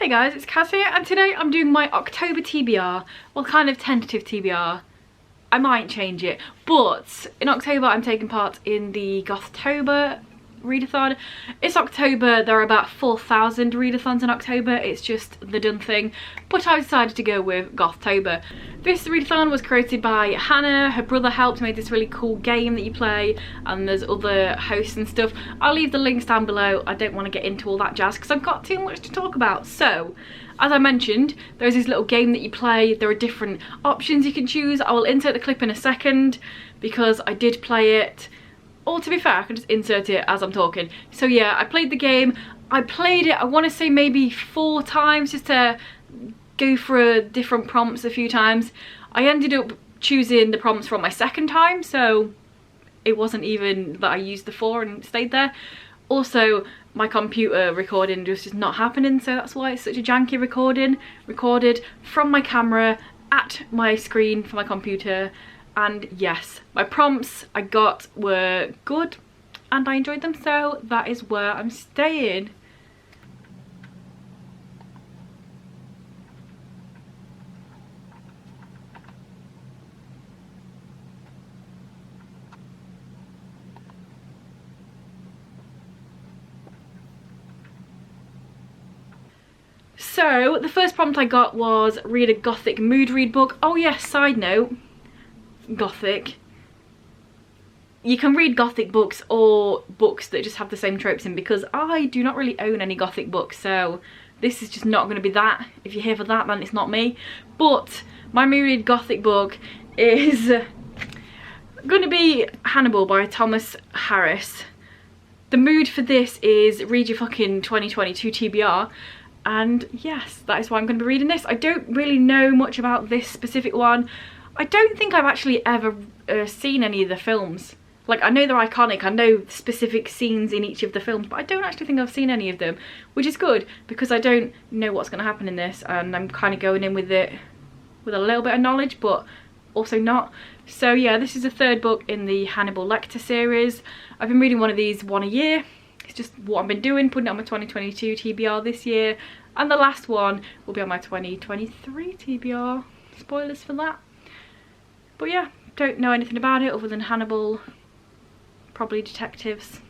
Hey guys, it's Kaz here, and today I'm doing my October TBR, well, kind of tentative TBR. I might change it, but in October I'm taking part in the Gothtober readathon. It's October, there are about 4,000 readathons in October, it's just the done thing, but I decided to go with Gothtober. This readathon was created by Hannah, her brother helped, made this really cool game that you play, and there's other hosts and stuff. I'll leave the links down below. I don't want to get into all that jazz because I've got too much to talk about. So, as I mentioned, there's this little game that you play, there are different options you can choose. I will insert the clip in a second because I did play it. Or to be fair, I can just insert it as I'm talking. So yeah, I played the game. I played it, I want to say maybe 4 times just to go through different prompts a few times. I ended up choosing the prompts from my second time, so it wasn't even that I used the 4 and stayed there. Also, my computer recording was just not happening, so that's why it's such a janky recording. Recorded from my camera at my screen for my computer. And yes, my prompts I got were good and I enjoyed them, so that is where I'm staying. So the first prompt I got was read a Gothic mood read book. Oh yes, side note, Gothic. You can read Gothic books or books that just have the same tropes in, because I do not really own any Gothic books, so this is just not going to be that. If you're here for that, then it's not me. But my mood read Gothic book is going to be Hannibal by Thomas Harris. The mood for this is read your fucking 2022 TBR. And yes, that is why I'm going to be reading this. I don't really know much about this specific one. I don't think I've actually ever seen any of the films. Like, I know they're iconic, I know specific scenes in each of the films, but I don't actually think I've seen any of them, which is good because I don't know what's going to happen in this, and I'm kind of going in with it with a little bit of knowledge, but also not. So yeah, this is the 3rd book in the Hannibal Lecter series. I've been reading one of these one a year. It's just what I've been doing, putting it on my 2022 TBR this year, and the last one will be on my 2023 TBR. Spoilers for that. But yeah, don't know anything about it other than Hannibal, probably detectives,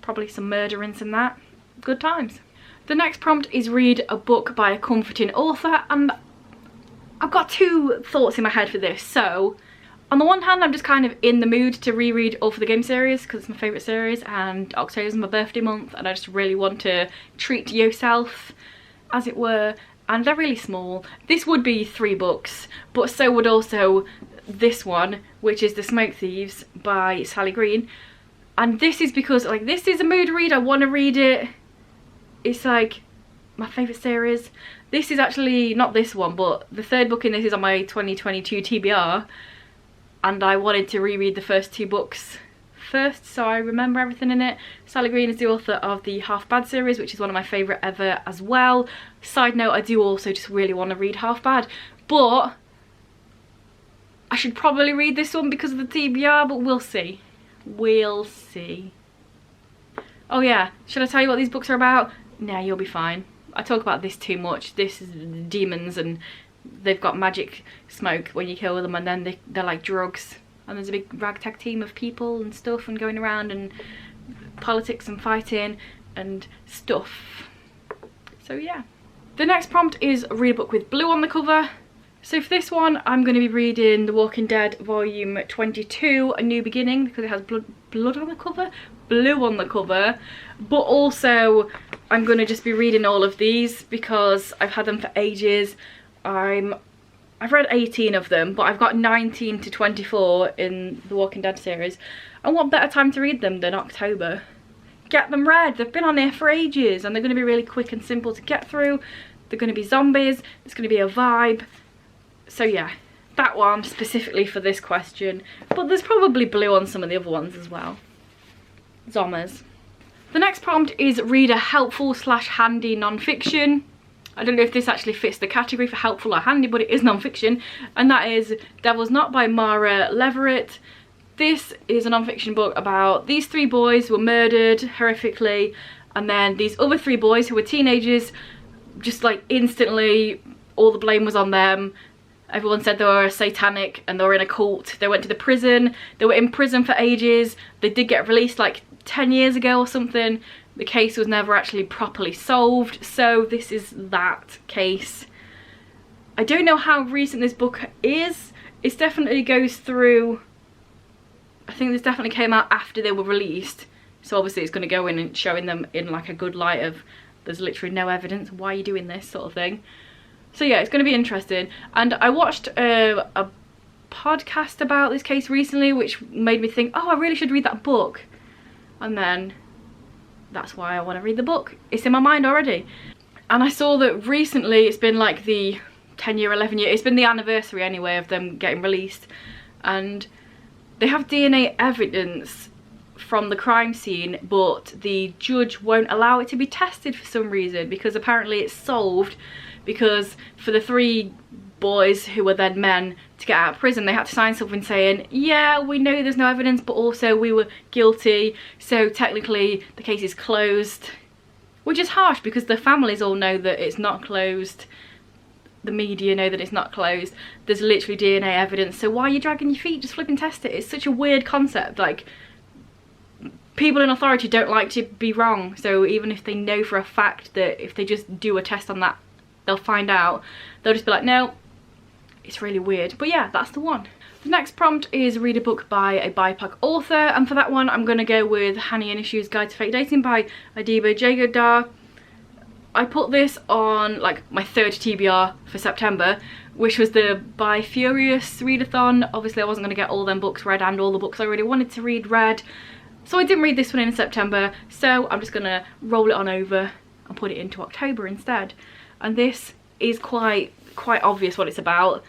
probably some murderings and that. Good times. The next prompt is read a book by a comforting author, and I've got 2 thoughts in my head for this. So, on the one hand, I'm just kind of in the mood to reread All for the Game series because it's my favourite series, and October's my birthday month, and I just really want to treat yourself, as it were. And they're really small. This would be 3 books, but so would also this one, which is The Smoke Thieves by Sally Green. And this is because, like, this is a mood read, I want to read it. It's like my favourite series. This is actually not this one, but the 3rd book in this is on my 2022 TBR. And I wanted to reread the first 2 books first, so I remember everything in it. Sally Green is the author of the Half Bad series, which is one of my favourite ever as well. Side note, I do also just really want to read Half Bad, but I should probably read this one because of the TBR, but we'll see. We'll see. Oh yeah, should I tell you what these books are about? Nah, you'll be fine. I talk about this too much. This is demons, and they've got magic smoke when you kill them, and then they're like drugs. And there's a big ragtag team of people and stuff, and going around, and politics and fighting and stuff. So yeah. The next prompt is read a book with blue on the cover. So for this one, I'm going to be reading The Walking Dead Volume 22, A New Beginning, because it has blood on the cover? Blue on the cover. But also, I'm going to just be reading all of these because I've had them for ages. I've read 18 of them, but I've got 19 to 24 in the Walking Dead series. And what better time to read them than October? Get them read. They've been on there for ages, and they're going to be really quick and simple to get through. They're going to be zombies. It's going to be a vibe. So yeah, that one specifically for this question. But there's probably blue on some of the other ones as well. Zombies. The next prompt is read a helpful / handy non-fiction. I don't know if this actually fits the category for helpful or handy, but it is non-fiction, and that is Devil's Knot by Mara Leverett. This is a non-fiction book about these 3 boys who were murdered horrifically, and then these other 3 boys who were teenagers just like instantly all the blame was on them. Everyone said they were satanic and they were in a cult. They went to the prison. They were in prison for ages. They did get released like 10 years ago or something. The case was never actually properly solved. So this is that case. I don't know how recent this book is. It definitely goes through, I think this definitely came out after they were released. So obviously it's going to go in and showing them in like a good light of there's literally no evidence. Why are you doing this sort of thing? So yeah, it's going to be interesting. And I watched a podcast about this case recently, which made me think, oh, I really should read that book. And then that's why I want to read the book. It's in my mind already. And I saw that recently it's been like the 10-year, 11-year, it's been the anniversary anyway of them getting released. And they have DNA evidence from the crime scene, but the judge won't allow it to be tested for some reason, because apparently it's solved. Because for the 3 boys who were then men to get out of prison, they had to sign something saying, yeah, we know there's no evidence, but also we were guilty, so technically the case is closed. Which is harsh, because the families all know that it's not closed. The media know that it's not closed. There's literally DNA evidence, so why are you dragging your feet? Just flip and test it. It's such a weird concept. Like, people in authority don't like to be wrong, so even if they know for a fact that if they just do a test on that, they'll find out, they'll just be like, no, it's really weird. But yeah, that's the one. The next prompt is read a book by a BIPOC author, and for that one I'm going to go with Hani and Issues Guide to Fake Dating by Adiba Jagodar. I put this on like my 3rd TBR for September, which was the By Furious readathon. Obviously I wasn't going to get all them books read and all the books I really wanted to read read, so I didn't read this one in September, so I'm just going to roll it on over and put it into October instead. And this is quite obvious what it's about.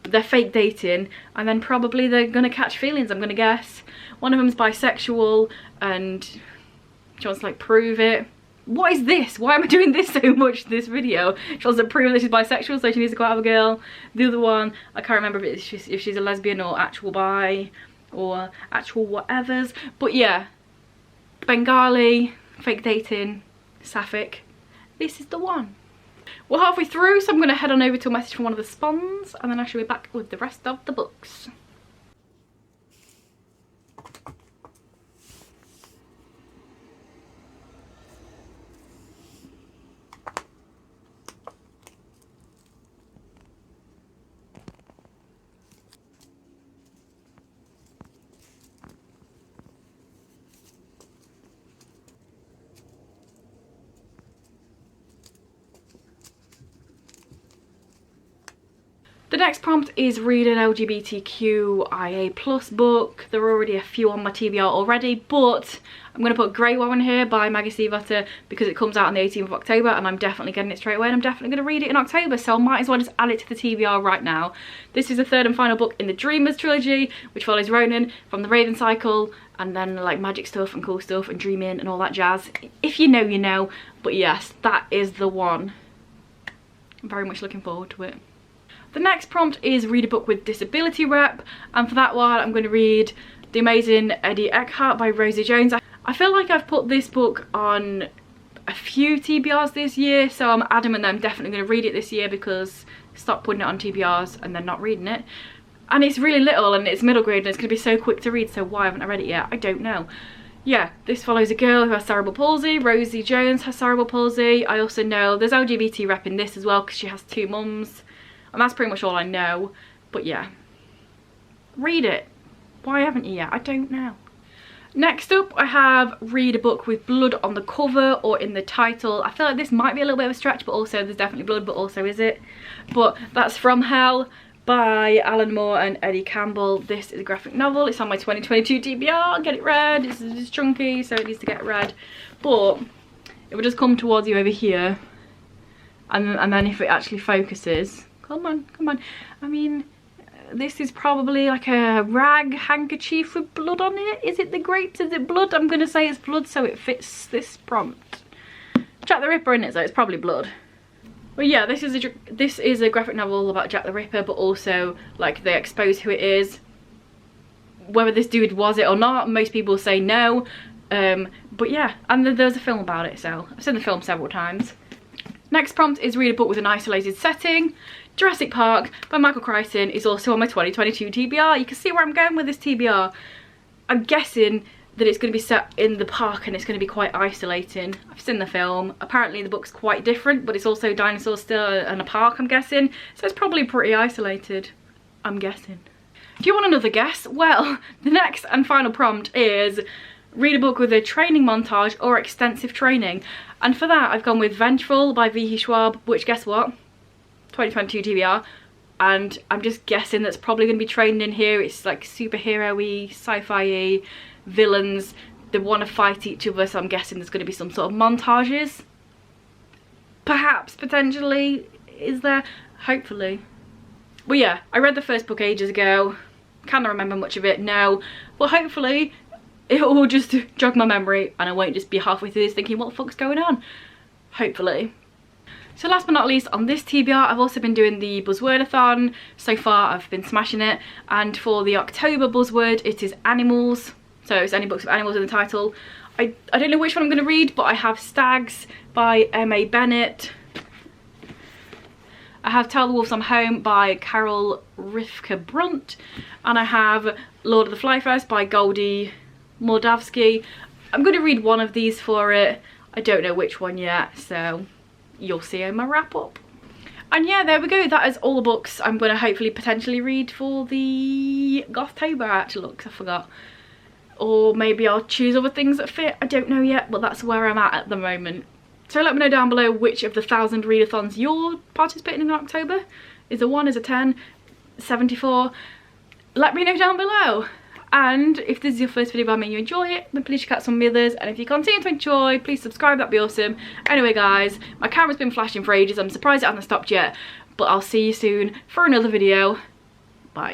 They're fake dating, and then probably they're gonna catch feelings, I'm gonna guess. One of them's bisexual and she wants to like prove it. What is this? Why am I doing this so much in this video? She wants to prove that she's bisexual, so she needs to go out with a girl. The other one, I can't remember if she's a lesbian or actual bi or actual whatevers. But yeah, Bengali, fake dating, sapphic. This is the one. We're halfway through, so I'm going to head on over to a message from one of the spawns, and then I shall be back with the rest of the books. The next prompt is read an LGBTQIA+ book. There are already a few on my TBR already, but I'm going to put Grey Warren here by Maggie Stiefvater because it comes out on the 18th of October and I'm definitely getting it straight away, and I'm definitely going to read it in October, so I might as well just add it to the TBR right now. This is the 3rd and final book in the Dreamers trilogy, which follows Ronan from the Raven Cycle, and then like magic stuff and cool stuff and dreaming and all that jazz. If you know, you know. But yes, that is the one. I'm very much looking forward to it. The next prompt is read a book with disability rep, and for that one I'm going to read The Amazing Eddie Eckhart by Rosie Jones. I feel like I've put this book on a few TBRs this year, so I'm adamant that I'm definitely going to read it this year, because stop putting it on TBRs and then not reading it. And it's really little and it's middle grade and it's going to be so quick to read, so why haven't I read it yet? I don't know. Yeah, this follows a girl who has cerebral palsy. Rosie Jones has cerebral palsy. I also know there's LGBT rep in this as well because she has 2 mums. And that's pretty much all I know. But yeah, read it. Why haven't you yet? I don't know. Next up, I have read a book with blood on the cover or in the title. I feel like this might be a little bit of a stretch, but also there's definitely blood, but also is it? But that's From Hell by Alan Moore and Eddie Campbell. This is a graphic novel. It's on my 2022 TBR. Get it read. It's chunky, so it needs to get read. But it will just come towards you over here. And then if it actually focuses... Come on, come on. I mean, this is probably like a rag handkerchief with blood on it. Is it the grapes? Is it blood? I'm going to say it's blood, so it fits this prompt. Jack the Ripper in it, so it's probably blood. Well, yeah, this is a graphic novel about Jack the Ripper, but also like they expose who it is. Whether this dude was it or not, most people say no. But yeah, and there's a film about it, so I've seen the film several times. Next prompt is read a book with an isolated setting. Jurassic Park by Michael Crichton is also on my 2022 TBR. You can see where I'm going with this TBR. I'm guessing that it's going to be set in the park and it's going to be quite isolating. I've seen the film. Apparently the book's quite different, but it's also dinosaurs still and a park, I'm guessing. So it's probably pretty isolated, I'm guessing. Do you want another guess? Well, the next and final prompt is read a book with a training montage or extensive training. And for that, I've gone with Ventral by V.H. Schwab, which, guess what? 2022 TBR. And I'm just guessing that's probably going to be training in here. It's like superhero-y, sci-fi-y, villains. They want to fight each other, so I'm guessing there's going to be some sort of montages. Perhaps, potentially, is there? Hopefully. But yeah, I read the first book ages ago. Can't remember much of it, no. But hopefully it will just jog my memory and I won't just be halfway through this thinking, what the fuck's going on? Hopefully. So last but not least, on this TBR, I've also been doing the buzzwordathon. So far, I've been smashing it. And for the October buzzword, it is animals. So it's any books with animals in the title. I don't know which one I'm going to read, but I have Stags by M.A. Bennett. I have Tell the Wolves I'm Home by Carol Rivka Brunt. And I have Lord of the Flyfest by Goldie Mordavsky. I'm going to read one of these for it. I don't know which one yet, so you'll see in my wrap up. And yeah, there we go. That is all the books I'm going to hopefully potentially read for the Gothtober. Actually, look, I forgot. Or maybe I'll choose other things that fit. I don't know yet, but that's where I'm at the moment. So let me know down below which of the 1,000 readathons you're participating in October. Is a 1, is a 10, 74? Let me know down below. And if this is your first video by me and you enjoy it, then please check out some of the others. And if you continue to enjoy, please subscribe, that'd be awesome. Anyway guys, my camera's been flashing for ages. I'm surprised it hasn't stopped yet. But I'll see you soon for another video. Bye.